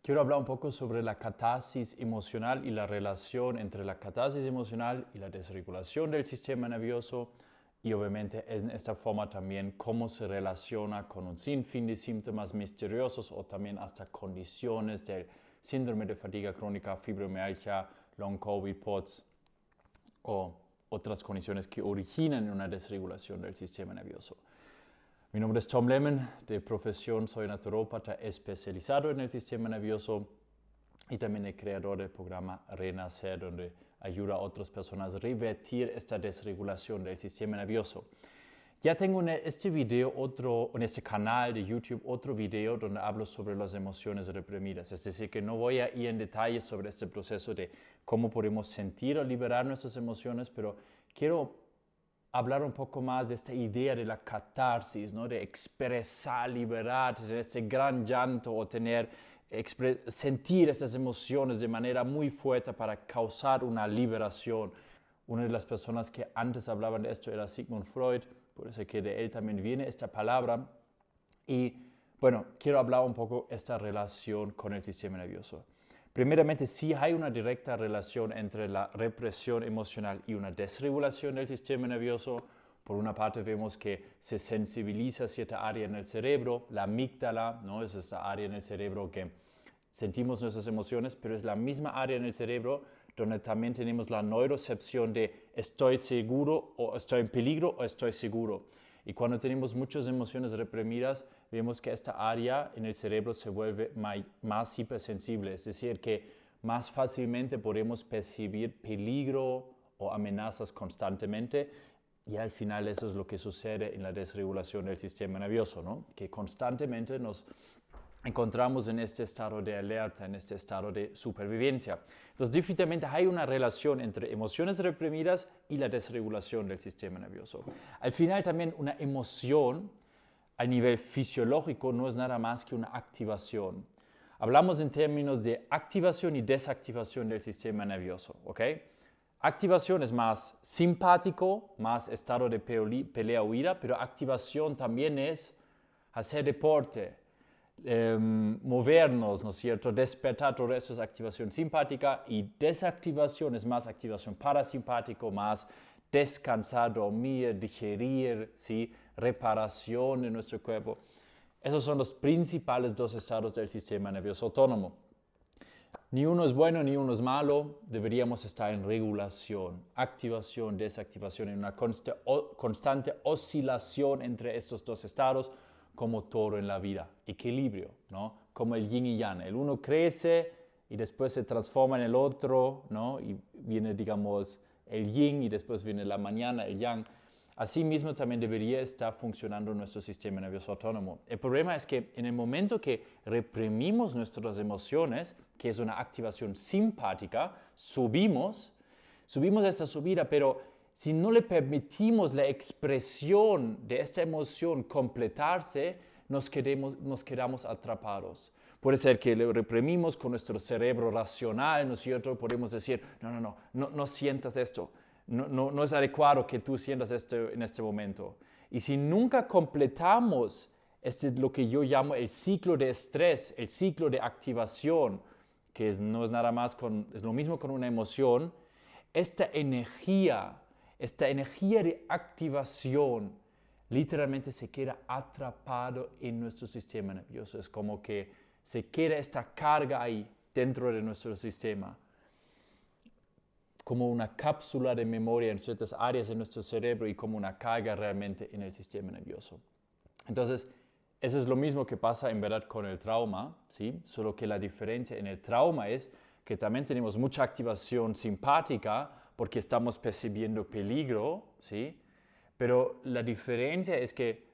Quiero hablar un poco sobre la catarsis emocional y la relación entre la catarsis emocional y la desregulación del sistema nervioso y obviamente en esta forma también cómo se relaciona con un sinfín de síntomas misteriosos o también hasta condiciones del síndrome de fatiga crónica, fibromialgia, long COVID, POTS o otras condiciones que originan una desregulación del sistema nervioso. Mi nombre es Tom Lemmon, de profesión soy naturópata especializado en el sistema nervioso y también el creador del programa Renacer, donde ayuda a otras personas a revertir esta desregulación del sistema nervioso. Ya tengo en este video en este canal de YouTube otro video donde hablo sobre las emociones reprimidas, es decir, que no voy a ir en detalle sobre este proceso de cómo podemos sentir o liberar nuestras emociones, pero quiero hablar un poco más de esta idea de la catarsis, ¿no? De expresar, liberar, tener este gran llanto o sentir estas emociones de manera muy fuerte para causar una liberación. Una de las personas que antes hablaban de esto era Sigmund Freud, por eso que de él también viene esta palabra. Y bueno, quiero hablar un poco de esta relación con el sistema nervioso. Primeramente, sí hay una directa relación entre la represión emocional y una desregulación del sistema nervioso. Por una parte vemos que se sensibiliza cierta área en el cerebro, la amígdala, ¿no? Es esa área en el cerebro que sentimos nuestras emociones, pero es la misma área en el cerebro donde también tenemos la neurocepción de estoy seguro o estoy en peligro o estoy seguro. Y cuando tenemos muchas emociones reprimidas, vemos que esta área en el cerebro se vuelve más hipersensible, es decir, que más fácilmente podemos percibir peligro o amenazas constantemente, y al final eso es lo que sucede en la desregulación del sistema nervioso, ¿no? Que constantemente nos encontramos en este estado de alerta, en este estado de supervivencia. Entonces, definitivamente hay una relación entre emociones reprimidas y la desregulación del sistema nervioso. Al final también una emoción a nivel fisiológico no es nada más que una activación. Hablamos en términos de activación y desactivación del sistema nervioso, ¿ok? Activación es más simpático, más estado de pelea-huida, pero activación también es hacer deporte, movernos, ¿no es cierto? Despertar, todo eso es activación simpática, y desactivación es más activación parasimpático, más descansar, dormir, digerir, ¿sí? Reparación de nuestro cuerpo. Esos son los principales dos estados del sistema nervioso autónomo. Ni uno es bueno ni uno es malo, deberíamos estar en regulación, activación, desactivación, en una constante oscilación entre estos dos estados, como todo en la vida, equilibrio, ¿no? Como el yin y yang, el uno crece y después se transforma en el otro, ¿no? Y viene, digamos, el yin y después viene la mañana, el yang. Así mismo también debería estar funcionando nuestro sistema nervioso autónomo. El problema es que en el momento que reprimimos nuestras emociones, que es una activación simpática, subimos esta subida, pero si no le permitimos la expresión de esta emoción completarse, nos quedamos atrapados. Puede ser que lo reprimimos con nuestro cerebro racional, ¿no es cierto? Podemos decir, no sientas esto. No es adecuado que tú sientas esto en este momento. Y si nunca completamos lo que yo llamo el ciclo de estrés, el ciclo de activación, que no es nada más es lo mismo con una emoción, esta energía de activación literalmente se queda atrapado en nuestro sistema nervioso. Es como que se queda esta carga ahí dentro de nuestro sistema, como una cápsula de memoria en ciertas áreas de nuestro cerebro y como una carga realmente en el sistema nervioso. Entonces, eso es lo mismo que pasa en verdad con el trauma, ¿sí? Solo que la diferencia en el trauma es que también tenemos mucha activación simpática porque estamos percibiendo peligro, ¿sí? Pero la diferencia es que,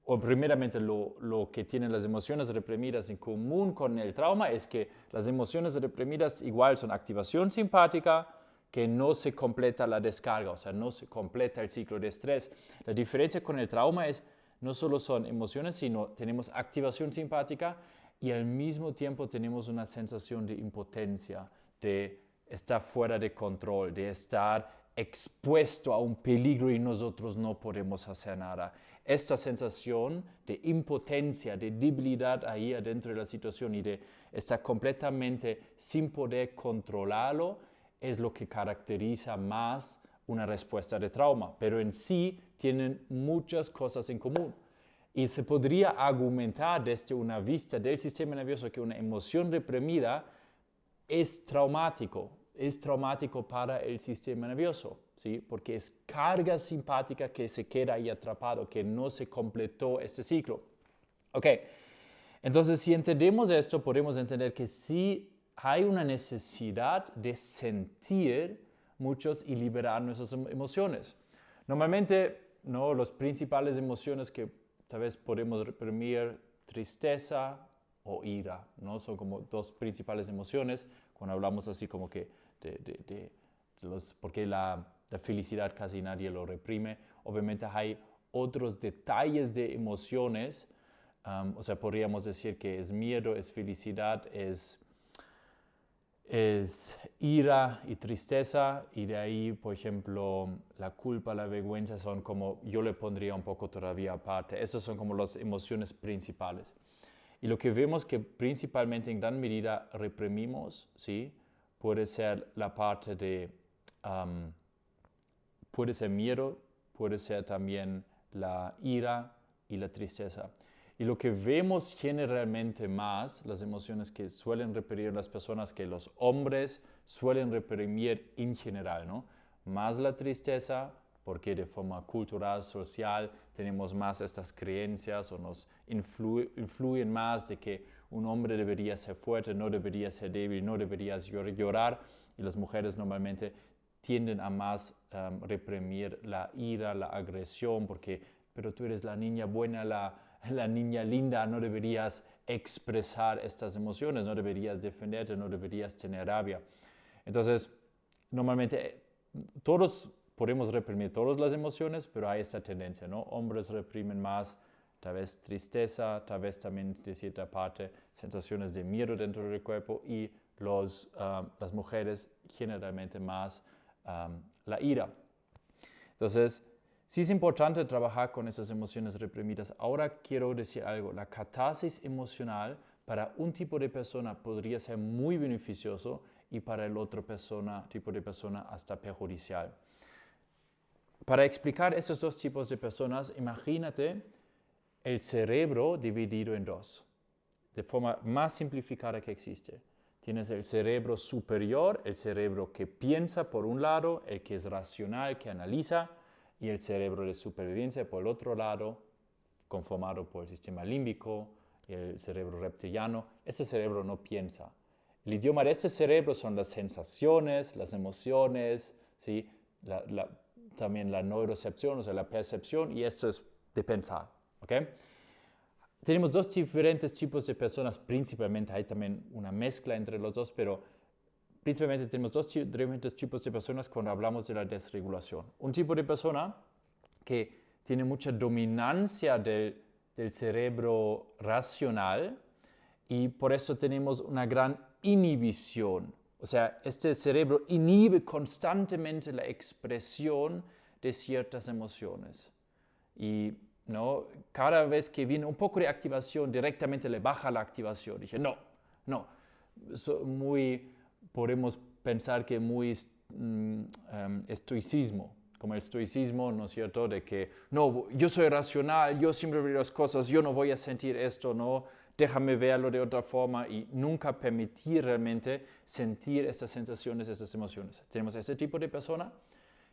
o primeramente lo que tienen las emociones reprimidas en común con el trauma es que las emociones reprimidas igual son activación simpática, que no se completa la descarga, o sea, no se completa el ciclo de estrés. La diferencia con el trauma es, no solo son emociones, sino tenemos activación simpática y al mismo tiempo tenemos una sensación de impotencia, de estar fuera de control, de estar expuesto a un peligro y nosotros no podemos hacer nada. Esta sensación de impotencia, de debilidad ahí adentro de la situación y de estar completamente sin poder controlarlo es lo que caracteriza más una respuesta de trauma, pero en sí tienen muchas cosas en común. Y se podría argumentar desde una vista del sistema nervioso que una emoción reprimida es traumático para el sistema nervioso, ¿sí? Porque es carga simpática que se queda ahí atrapado, que no se completó este ciclo. Ok, entonces si entendemos esto, podemos entender que sí hay una necesidad de sentir muchos y liberar nuestras emociones. Normalmente, ¿no? Las principales emociones que tal vez podemos reprimir, tristeza o ira, ¿no? Son como dos principales emociones cuando hablamos así como que porque la felicidad casi nadie lo reprime. Obviamente hay otros detalles de emociones, o sea, podríamos decir que es miedo, es felicidad, es ira y tristeza, y de ahí, por ejemplo, la culpa, la vergüenza son como, yo le pondría un poco todavía aparte. Esas son como las emociones principales. Y lo que vemos que principalmente en gran medida reprimimos, ¿sí? Puede ser la parte de, puede ser miedo, puede ser también la ira y la tristeza. Y lo que vemos generalmente más, las emociones que suelen reprimir las personas, que los hombres suelen reprimir en general, ¿no? Más la tristeza, porque de forma cultural, social, tenemos más estas creencias o nos influyen más de que un hombre debería ser fuerte, no debería ser débil, no debería llorar, y las mujeres normalmente tienden a más reprimir la ira, la agresión, porque, pero tú eres la niña buena, la niña linda, no deberías expresar estas emociones, no deberías defenderte, no deberías tener rabia. Entonces, normalmente todos podemos reprimir todas las emociones, pero hay esta tendencia, ¿no? Hombres reprimen más, tal vez tristeza, tal vez también de cierta parte sensaciones de miedo dentro del cuerpo, y las mujeres generalmente más la ira. Entonces, sí es importante trabajar con esas emociones reprimidas. Ahora quiero decir algo, la catarsis emocional para un tipo de persona podría ser muy beneficioso y para el otro tipo de persona hasta perjudicial. Para explicar esos dos tipos de personas, imagínate el cerebro dividido en dos, de forma más simplificada que existe. Tienes el cerebro superior, el cerebro que piensa por un lado, el que es racional, que analiza, y el cerebro de supervivencia por el otro lado, conformado por el sistema límbico y el cerebro reptiliano. Ese cerebro no piensa. El idioma de este cerebro son las sensaciones, las emociones, ¿sí? También la neurocepción, o sea, la percepción, y esto es de pensar, ¿ok? Tenemos dos diferentes tipos de personas, principalmente hay también una mezcla entre los dos, pero principalmente tenemos dos diferentes tipos de personas cuando hablamos de la desregulación. Un tipo de persona que tiene mucha dominancia del cerebro racional y por eso tenemos una gran inhibición. O sea, este cerebro inhibe constantemente la expresión de ciertas emociones. Y ¿no? Cada vez que viene un poco de activación, directamente le baja la activación. Dije, no. Podemos pensar que muy estoicismo, como el estoicismo, ¿no es cierto? De que, no, yo soy racional, yo siempre veo las cosas, yo no voy a sentir esto, no, déjame verlo de otra forma, y nunca permitir realmente sentir estas sensaciones, estas emociones. Tenemos ese tipo de persona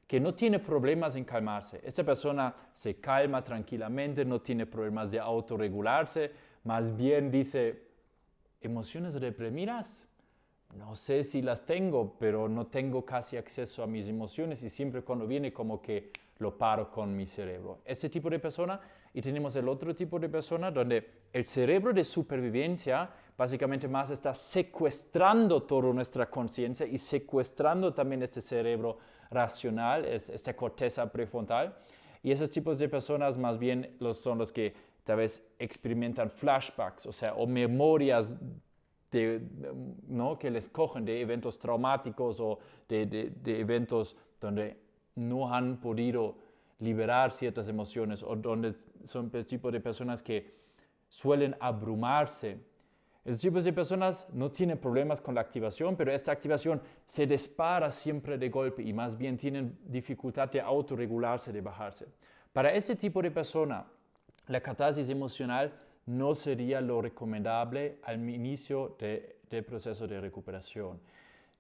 que no tiene problemas en calmarse. Esta persona se calma tranquilamente, no tiene problemas de autorregularse, más bien dice, emociones reprimidas, no sé si las tengo, pero no tengo casi acceso a mis emociones y siempre cuando viene como que lo paro con mi cerebro. Ese tipo de persona, y tenemos el otro tipo de persona donde el cerebro de supervivencia básicamente más está secuestrando toda nuestra conciencia y secuestrando también este cerebro racional, esta corteza prefrontal. Y esos tipos de personas más bien son los que tal vez experimentan flashbacks, o sea, o memorias ¿no? que les cogen de eventos traumáticos o de eventos donde no han podido liberar ciertas emociones o donde son el tipo de personas que suelen abrumarse. Esos tipos de personas no tienen problemas con la activación, pero esta activación se dispara siempre de golpe y más bien tienen dificultad de autorregularse, de bajarse. Para este tipo de persona, la catarsis emocional no sería lo recomendable al inicio del proceso de recuperación.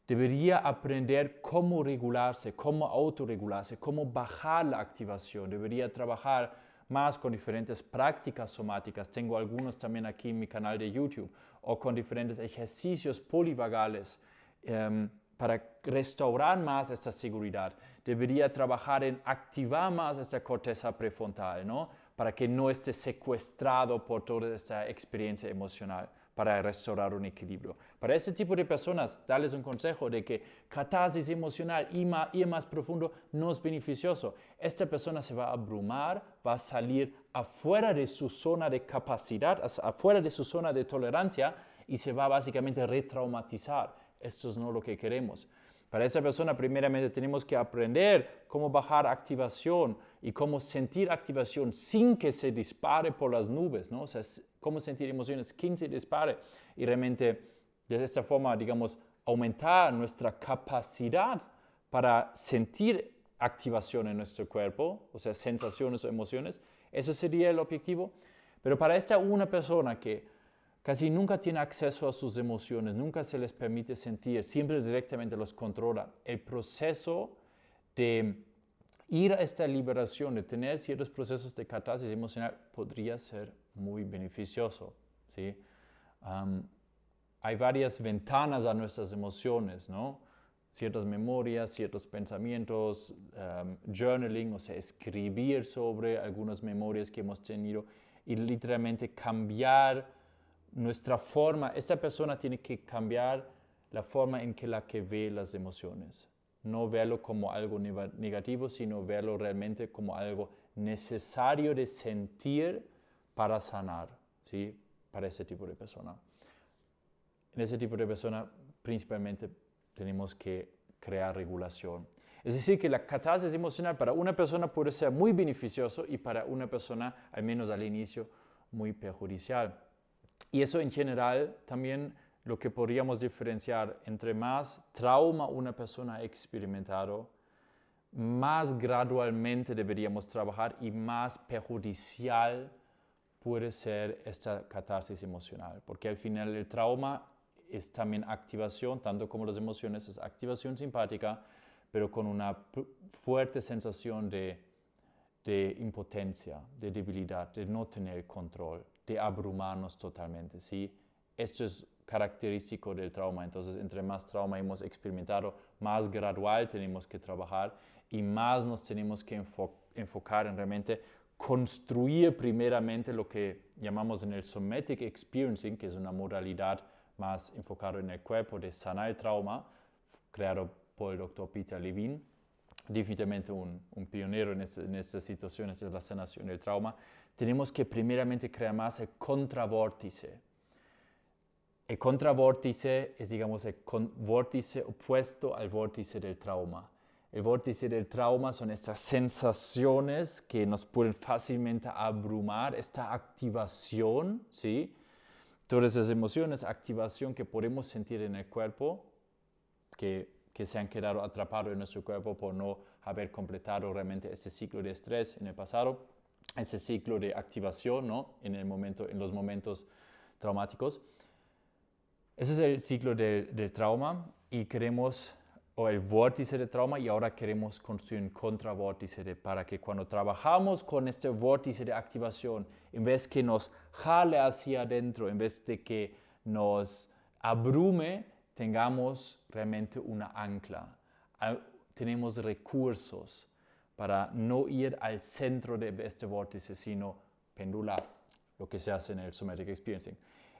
Debería aprender cómo regularse, cómo autorregularse, cómo bajar la activación. Debería trabajar más con diferentes prácticas somáticas. Tengo algunos también aquí en mi canal de YouTube, o con diferentes ejercicios polivagales para restaurar más esta seguridad. Debería trabajar en activar más esta corteza prefrontal, ¿no? Para que no esté secuestrado por toda esta experiencia emocional, para restaurar un equilibrio. Para este tipo de personas, darles un consejo de que catarsis emocional ir más profundo no es beneficioso. Esta persona se va a abrumar, va a salir afuera de su zona de capacidad, afuera de su zona de tolerancia y se va básicamente a retraumatizar. Esto es no lo que queremos. Para esta persona, primeramente, tenemos que aprender cómo bajar activación y cómo sentir activación sin que se dispare por las nubes, ¿no? O sea, cómo sentir emociones sin que se dispare y realmente, de esta forma, digamos, aumentar nuestra capacidad para sentir activación en nuestro cuerpo, o sea, sensaciones o emociones. Eso sería el objetivo. Pero para esta una persona que casi nunca tiene acceso a sus emociones, nunca se les permite sentir, siempre directamente los controla. El proceso de ir a esta liberación, de tener ciertos procesos de catarsis emocional, podría ser muy beneficioso, ¿sí? Hay varias ventanas a nuestras emociones, ¿no? Ciertas memorias, ciertos pensamientos, journaling, o sea, escribir sobre algunas memorias que hemos tenido y literalmente cambiar nuestra forma. Esta persona tiene que cambiar la forma en que ve las emociones. No verlo como algo negativo, sino verlo realmente como algo necesario de sentir para sanar, ¿sí? Para ese tipo de persona. En ese tipo de persona, principalmente, tenemos que crear regulación. Es decir, que la catarsis emocional para una persona puede ser muy beneficioso y para una persona, al menos al inicio, muy perjudicial. Y eso en general también lo que podríamos diferenciar entre más trauma una persona ha experimentado, más gradualmente deberíamos trabajar y más perjudicial puede ser esta catarsis emocional. Porque al final el trauma es también activación, tanto como las emociones, es activación simpática, pero con una fuerte sensación de impotencia, de debilidad, de no tener control, de abrumarnos totalmente, ¿sí? Esto es característico del trauma. Entonces, entre más trauma hemos experimentado, más gradual tenemos que trabajar y más nos tenemos que enfocar en realmente construir primeramente lo que llamamos en el somatic experiencing, que es una modalidad más enfocada en el cuerpo de sanar el trauma, creado por el Dr. Peter Levine, definitivamente un pionero en estas situaciones de la sanación del trauma. Tenemos que primeramente crear más el contravórtice. El contravórtice es, digamos, el vórtice opuesto al vórtice del trauma. El vórtice del trauma son estas sensaciones que nos pueden fácilmente abrumar, esta activación, ¿sí? Todas esas emociones, activación que podemos sentir en el cuerpo, que se han quedado atrapados en nuestro cuerpo por no haber completado realmente este ciclo de estrés en el pasado, ese ciclo de activación, ¿no? En los momentos traumáticos. Ese es el ciclo del trauma y queremos, o el vórtice de trauma, y ahora queremos construir un contravórtice para que cuando trabajamos con este vórtice de activación, en vez que nos jale hacia adentro, en vez de que nos abrume, tengamos realmente una ancla. Tenemos recursos para no ir al centro de este vórtice, sino pendular, lo que se hace en el somatic experiencing.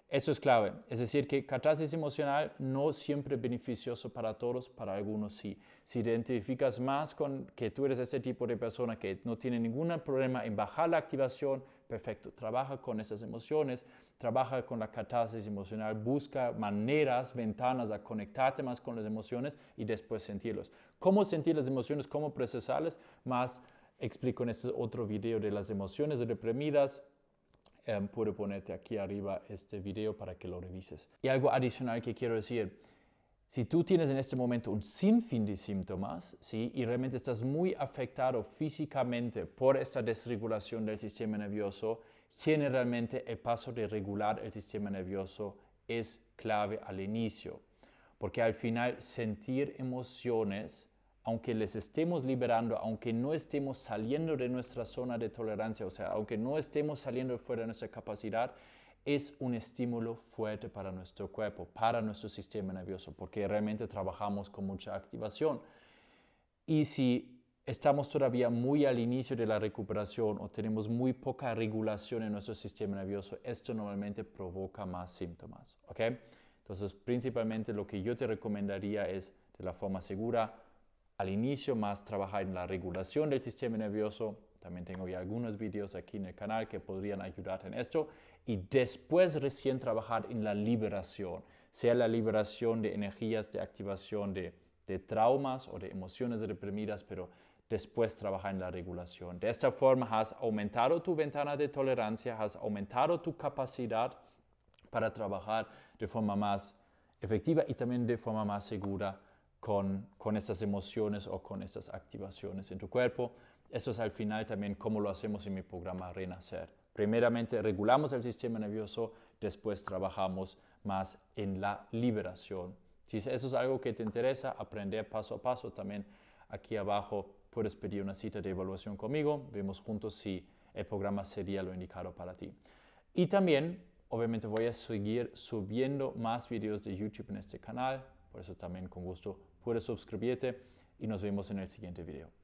Eso es clave. Es decir, que catarsis emocional no siempre es beneficioso para todos, para algunos sí. Si identificas más con que tú eres ese tipo de persona que no tiene ningún problema en bajar la activación, perfecto, trabaja con esas emociones, trabaja con la catarsis emocional, busca maneras, ventanas a conectarte más con las emociones y después sentirlos. ¿Cómo sentir las emociones? ¿Cómo procesarlas? Más explico en este otro video de las emociones reprimidas. Puedo ponerte aquí arriba este video para que lo revises. Y algo adicional que quiero decir, si tú tienes en este momento un sinfín de síntomas, ¿sí? Y realmente estás muy afectado físicamente por esta desregulación del sistema nervioso, generalmente el paso de regular el sistema nervioso es clave al inicio, porque al final sentir emociones, aunque les estemos liberando, aunque no estemos saliendo de nuestra zona de tolerancia, o sea, aunque no estemos saliendo fuera de nuestra capacidad, es un estímulo fuerte para nuestro cuerpo, para nuestro sistema nervioso, porque realmente trabajamos con mucha activación. Y si estamos todavía muy al inicio de la recuperación o tenemos muy poca regulación en nuestro sistema nervioso, esto normalmente provoca más síntomas, ¿ok? Entonces, principalmente lo que yo te recomendaría es, de la forma segura, al inicio más trabajar en la regulación del sistema nervioso. También tengo ya algunos videos aquí en el canal que podrían ayudarte en esto. Y después recién trabajar en la liberación, sea la liberación de energías, de activación de traumas o de emociones reprimidas, pero después trabajar en la regulación. De esta forma has aumentado tu ventana de tolerancia, has aumentado tu capacidad para trabajar de forma más efectiva y también de forma más segura con estas emociones o con estas activaciones en tu cuerpo. Eso es al final también como lo hacemos en mi programa Renacer. Primeramente regulamos el sistema nervioso, después trabajamos más en la liberación. Si eso es algo que te interesa, aprender paso a paso, también aquí abajo puedes pedir una cita de evaluación conmigo. Vemos juntos si el programa sería lo indicado para ti. Y también, obviamente, voy a seguir subiendo más videos de YouTube en este canal. Por eso también con gusto puedes suscribirte y nos vemos en el siguiente video.